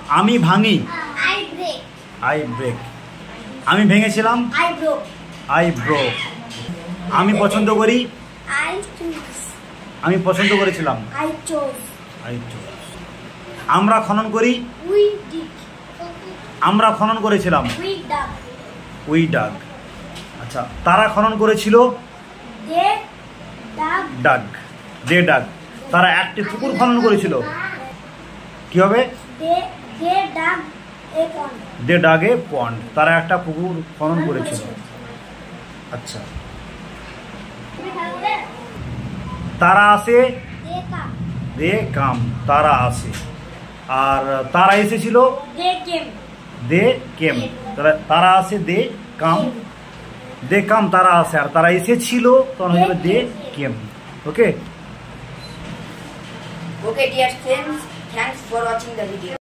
আমি ভাঙি, I break. I break. আমি ভেঙেছিলাম, I broke. I broke. আমি পছন্দ করি, I choose. আমি পছন্দ করেছিলাম, I chose. I choose. আমরা খনন করি, We dig. আমরা খনন করেছিলাম, We dug. We dug. আচ্ছা, তারা খনন করেছিল, They dug. Dug, they dug. তারা একটি পুকুর খনন করেছিল, কি হবে? They dug a pond. দে ডাগে পন্ড। তারা একটা পুকুর খনন করেছিল। আচ্ছা, তারা আসে, They come. দে কাম। তারা আসে। আর তারা এসেছিল, They came. দে কেম। তারা আসে, দে কাম। দে কাম, তারা আসে। আর তারা এসেছিল, তখন হয়ে যাবে দে কেম। ওকে। Okay, dear friends, thanks for watching the video.